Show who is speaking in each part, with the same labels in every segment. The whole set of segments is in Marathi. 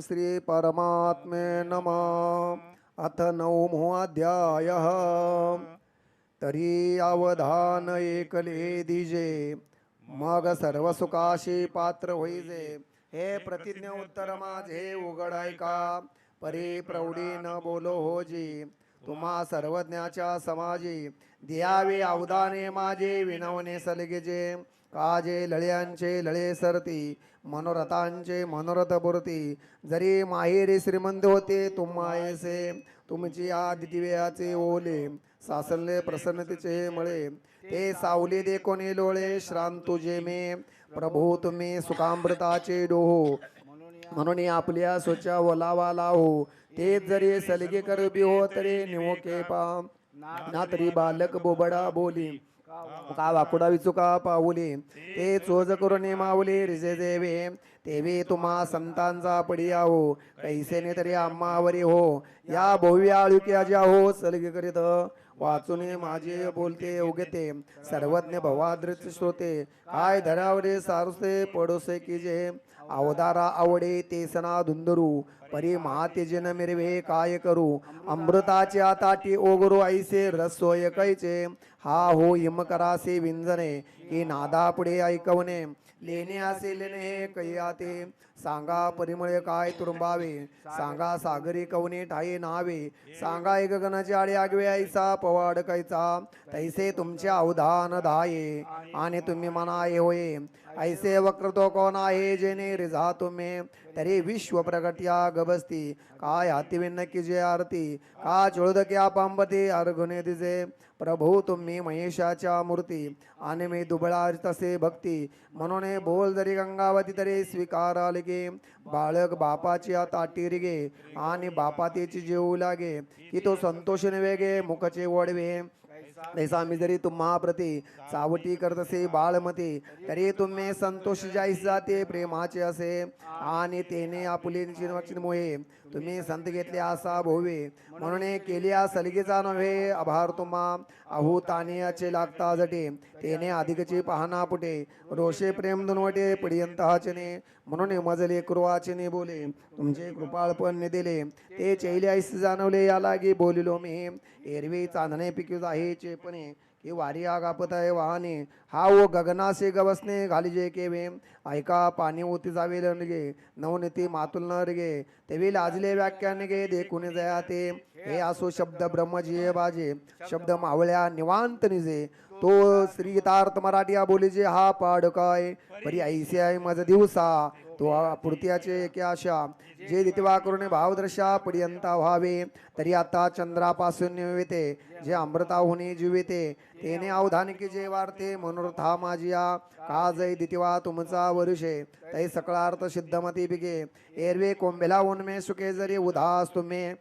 Speaker 1: श्री परमात्मे नमः। अथ नवमो अध्यायः। तरी अवधान एकले दिजे, मग सर्व सुखाशी पात्र होईजे। हे प्रतिज्ञा उत्तर माझे उघड ऐका, परी प्रौढी न बोलो होजी। तुम्हा सर्वज्ञाच्या समाजी, द्यावे अवधाने माझे विनवणे सलगेजे। काजे लळ्यांचे लळे सरती, मनोरथांचे मनोरथ पुरती। जरी माहेरी श्रीमंत होते तुम्हायसे, तुमची आदि दिव्याचे ओले। सासले प्रसन्नतेचे मळे, ते सावली दे कोणी लोळे। श्रांत तुझे मे प्रभू तुम्ही सुखामृताचे डोहो। म्हणून आपल्या सोच्या ओलावा लाहो, ते जरी सलगे करबी हो तरी निवके पा। ना तरी बालक बोबडा बोली, का वाकुडा विचुका पाऊली। ते चोज करून माऊली रिजे देवे, तेवे तुम्हा संतांचा पडिया हो। कैसेने तरी आम्हावरी हो, या भव्य आळुक्या ज्या हो। सलगे करीत वाचून माझे बोलते उगते, सर्वज्ञ भवादृत श्रोते। काय धरावरे सारुसे पडोसे की जे, अवधारा आवडे ते सना धुंदरू। परी महातेजन मिरवे काय करू, अमृताच्या ताटी ओगरू ऐसे रसोय कैचे। हा हो हिमकरासे विंजणे, ही नादा पुढे ऐकवणे। लेणे असे लेणे कैयाते, सांगा परिमळ काय तुरुंबावे। सांगा सागरी कवने ठाई नावे, सांगा एक गगनाचे आडे आगवे ऐसा पवाड कैचा। तैसे तुमचे अवधान धाये, आणि तुम्ही मनाये होये। ऐसे वक्र तो कोण आहे, जेने रिझा तुम्ही। तरी विश्व प्रगट्या गबसती, काय हाती विन्न की जे आरती। का चोळदक्या पांबते अर्घुने दिजे, प्रभू तुम्ही महेशाच्या मूर्ती। आणि मी दुबळा तसे भक्ती, म्हणून बोल जरी गंगावती तरी स्वीकाराल गे। बाळक बापाची ताटी रिगे, आणि बापातीची जेवू लागे। की तो संतोषने वेगे मुखचे वडवे। तैसा मी जरी तुम्हा प्रती चावटी करतसे बाळमती, तरी तुम्ही संतोष जाईस जाते प्रेमाचे असे। आणि तेने आपुले मोहे, तुम्ही संत घेतले असा भोवे। म्हणून केल्या सलगेचा नव्हे आभार तुम्हा, अहो तानियाचे लागता जटे। तेने अधिकचे पाहना पुटे, रोषे प्रेम दुनवटे पर्यंत हाचने। म्हणून मजले कुरवाचने बोले, तुमचे कृपाळपण दिले। ते चैल्यास जाणवले या लागी बोलिलो मी। एरवी चांदणे पिकू आहे चेपणे, की वारी आगापत आहे वाहने। हा ओ गगनासे गवसने घालिजे केवे, ऐका पाणी ओती जावे लगे। नवनीती मातुल न गे, तेवी लाजले व्याख्यान गे देखून जया ते। हे असो शब्द ब्रह्मजीय बाजे, शब्द मावळ्या निवांत निजे। तो श्रीगीतार्थ मराठी बोलीजे हा पाड काय, परी ऐसे आहे मज दिवसा। तो पुरत्याचे एके आशा, जे दितवा करून भावदर्शा पर्यंत व्हावे। तरी आता चंद्रापासून निविते, जे अमृताहुनी जीविते। तेने अवधान की जे वार्ते मनोरथा माझिया। का जय दितिवा तुमचा वरुषे, तै सकळार्थ सिद्धमती बिगे। एरवे कोंबेला उन्मे सुखे जरी उदास तुम्ही।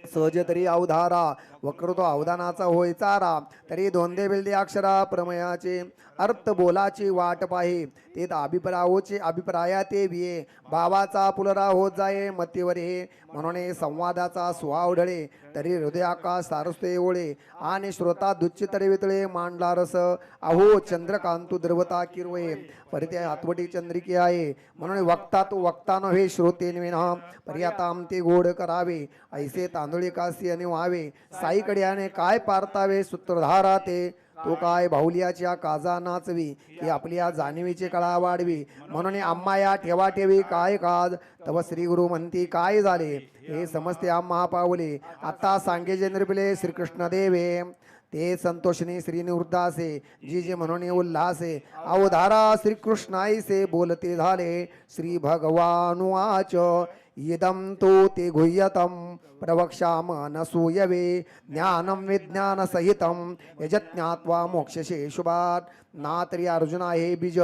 Speaker 1: सहज तरी अवधारा, वक्रतो अवधानाचा होय चारा। तरी दोंदे बिलदे अक्षरा प्रमयाचे, अर्थ बोलाची वाट पाहे। ते अभिप्रायोचे अभिप्राया ते विये, भावाचा पुलरा होत जाये मतीवर हे। म्हणून संवादाचा सुहावढळे, तरी हृदयाकाश सारस्ते ओळे। आणि श्रोता दुच्चितळे वितळे मांडला रस, अहो चंद्रकांतू द्रवता किरवये। परिते हातवटी चंद्रिके आहे, म्हणून वक्ता तो वक्ता नव्हे श्रोते विना। पर्याताम ते गोड करावे, ऐसे तांदुळी कासी आणि व्हावे। साईकड्याने काय पारतावे सूत्रधारा ते, तो काय बाहुल्याच्या काजा नाचवी। की आपल्या जाणीवीचे कळा वाढवी, म्हणून आम्हा या ठेवा ठेवी काय काज। तव श्री गुरु म्हणती काय झाले, हे समजते आम्हा पावले। आता सांगेजे निर्बिले श्रीकृष्ण देवे, ते संतोषने श्री निवृत्तासे। जी जे म्हणून उल्हासे, अवधारा श्रीकृष्णाईसे बोलते झाले। श्री भगवानुवाच इदं तु ते गुह्यतम प्रवक्ष्याम न सूयवे। ज्ञानम विज्ञान सहितम यजज्ञात्वा मोक्षशे शुभात। ना तरी अर्जुना हे बीज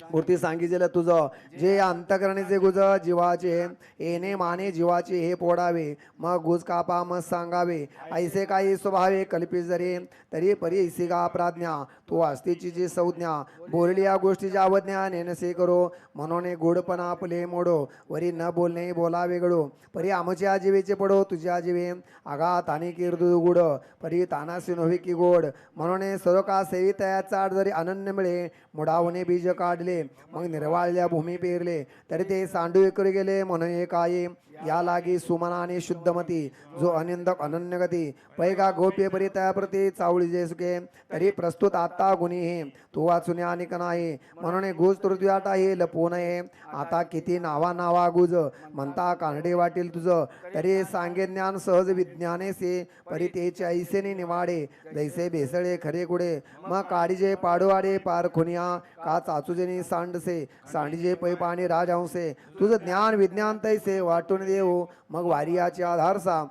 Speaker 1: मूर्ती सांगितलेलं तुझं, जे अंतकरणीचे गुज जीवाचे। येणे माने जीवाचे हे पोडावे, मग गुज कापा मग सांगावे। ऐसे काही स्वभावे कल्पित जरे, तरी परी ऐसी का प्राज्ञा। तो अस्तीची जी संज्ञा, बोलली या गोष्टीची अवज्ञा नेनसे करो। म्हणून गोडपणा आपले मोडो, वरी न बोलणे बोला वेगळो। परी आमच्या जीवेचे पडो तुझ्या जीवे, आघात आणि कीर्दू गुड। परी तानासी नव्हे की गोड, म्हणून सर्व का सेवितया चाड जरी अनन्य मिळे। मुडावणे बीज काढले, गेले मग निर्वाळल्या भूमी पेरले तरी ते सांडू एकरी गेले म्हणून एक आहे या लागी सुमनाने शुद्धमती जो अनिंदक अनन्यगती पैगा गोप्य परी त्याप्रती चावळी जे सुखे तरी प्रस्तुत आता गुणी हे तू वाचून अनिक नाही म्हणून गुज तृतीयाट आहे लपवू नये आता किती नावा गुज म्हणता कानडे वाटील तुझं तरी सांगे ज्ञान सहज विज्ञाने से परी तेचे ऐसेने निवाडे जैसे भेसळे खरे कुडे मग काडीजे पाडवाडे पार खुनिया का चाचुजेनी सांडसे सांडीजे पै पाणी राजहंसे तुझं ज्ञान विज्ञान तैसे वाटून देऊ मग वारियाचे आधारसा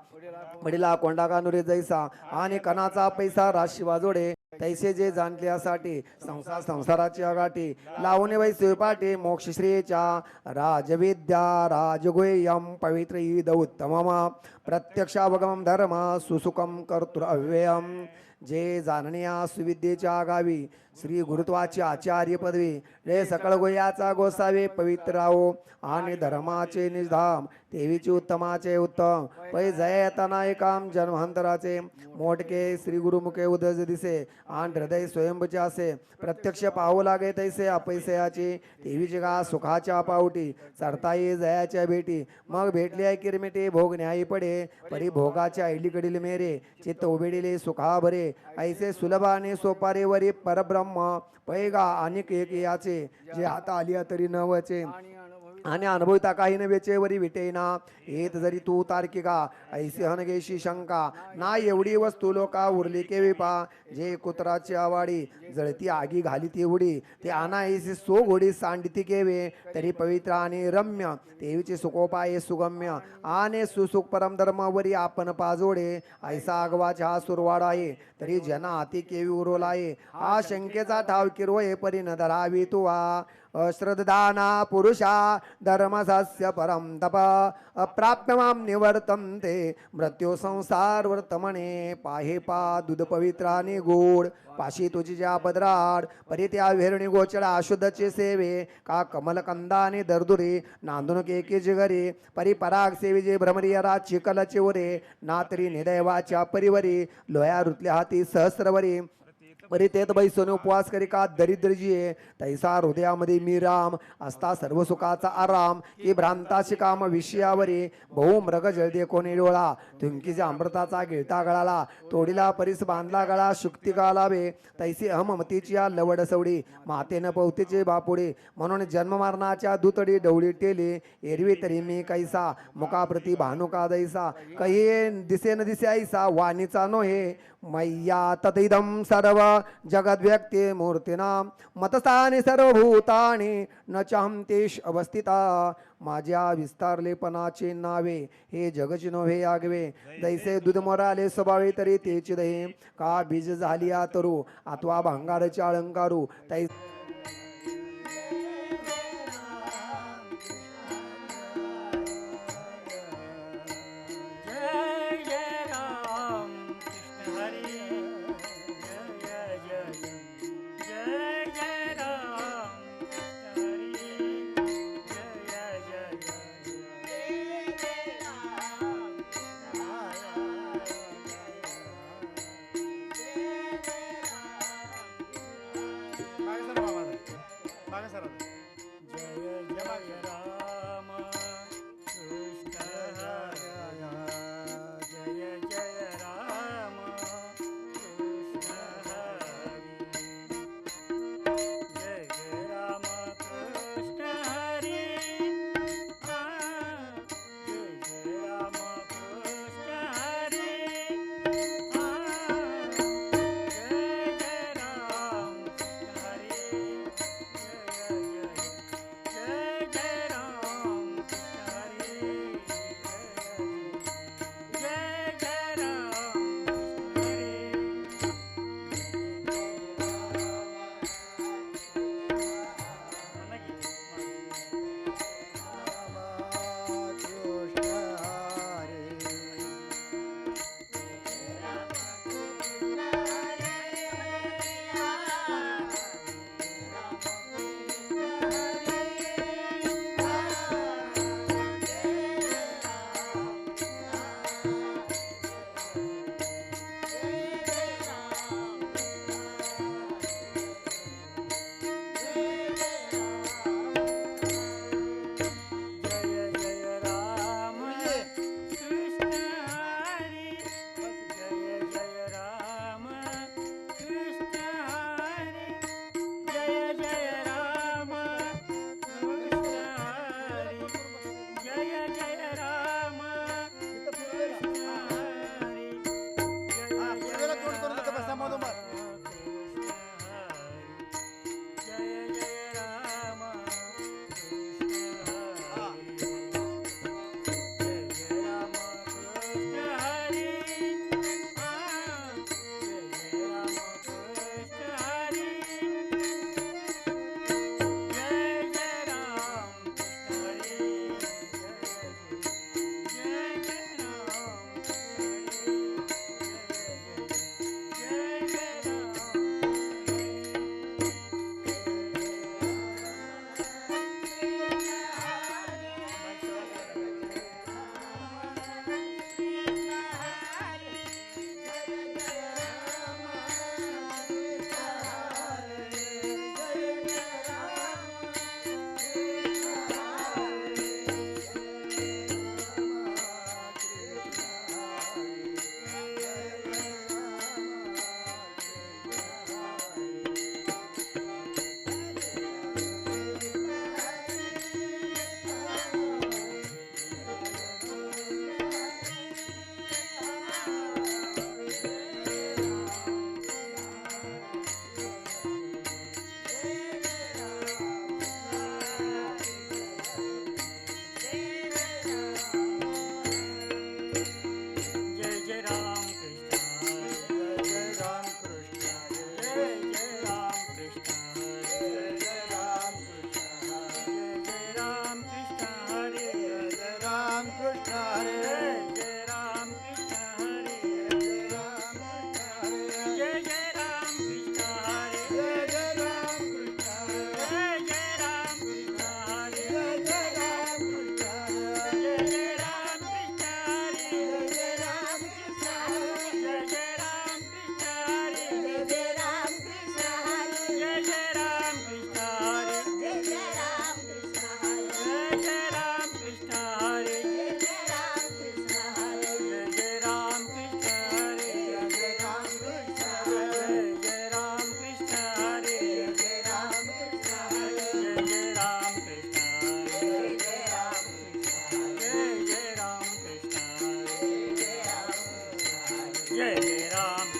Speaker 1: वडिला कोंडा कानुरे जैसा आणि कणाचा पैसा राशी वाजोडे तैसे जे जाणल्यासाठी संसाराची अगाटी लावणे वैसे पाटे मोक्षश्रेच्या राजविद्या राजगुह्यम पवित्र ईद उत्तमम प्रत्यक्षावगमम धर्म सुसुखम कर्तृ अव्ययम जे जाणण्या सुविद्येच्या गावी श्री गुरुत्वाची आचार्य पदवी रे सकळ गोयाचा गोसावे पवित्र राहो आणि धर्माचे निधाम देवीची उत्तमाचे उत्तम पै जयतना एकाम जन्मांतराचे मोठके श्री गुरुमुखे उदज दिसे आणि हृदय स्वयंभूचे असे प्रत्यक्ष पाहू लागे तैसे अपैसयाची देवीची गा सुखाच्या पावटी चरता ये जयाच्या भेटी मग भेटली आहे किरमिटे भोग न्यायी पडे परी भोगाच्या ऐलीकडील मेरे चित्त उबेडिले सुखा भरे ऐसे सुलभाने सोपारेवरी परब्रह्म पैगा अनेक एक याचे जे आता आलिया तरी नवचे आणि अनुभवता काही नव्हेचे वरी विटेना येत जरी तू तार्किका ऐसी हनगेशी शंका ना एवढी वस्तू लोका उरली केवी पा जे कुत्राची आवाडी जळती आगी घाली ती उडी ते आना ऐसी सो घोडी सांडती केवे तरी पवित्र आणि रम्य देवीचे सुखोपाये सुगम्य आणि सुसुख परमधर्मावरी आपण पाजोडे ऐसा आगवाचा हा सुरवाडा आहे तरी जना हाती केवी उरवलाये हा शंकेचा ठाव किरवये परी न धरावी तुवा अश्रद्धाना पुरुषा धर्मसस्य परम तप अप्राप्य माम निवर्तन्ते मृत्यू संसार वर्तमने पाहे पा दूध पवित्राने गोड पाशी तुझी ज्या पदराड परी त्या वेरणी गोचडा अशुद्धचे सेवे का कमलकंदाने दर्दुरे नांदून केके जिगरे परी पराग सेविजे भ्रमरियरा चिकलचे उरे नातरी निदैवाच्या परिवरी लोया रुतल्या हाती सहस्रवरी परी तेत बैसून उपवास करी का दरिद्रजीये तैसा हृदयामध्ये मी राम असता सर्व सुखाचा आराम की भ्रांताशी काम विषयावरी बहु मृग जळदे कोणी डोळा तुमकीच्या अमृताचा गिळता गळाला तोडीला परीस बांधला गळा शुक्ती गालावे तैसी अहममतीची या लवड सवडी मातेनं पवतीचे बापुडे म्हणून जन्ममारणाच्या दुतडी डवळी टेले एरवी तरी मी कैसा मुखाप्रती भानुका दैसा काही दिसे न दिसे ऐसा वाणीचा नो हे मय्या तदिदं सर्व जगद्व्यक्ती मूर्तीना मतस्थानी सर्वभूतानि न चाहंतेश अवस्थिता माझ्या विस्तारलेपणाचे नावे हे जगची नव्हे आगवे जैसे दूध मोराले स्वभावे तरी तेची दहे का बीज झाली आतरू अथवा भांगारचे अलंकारू तै
Speaker 2: जय राम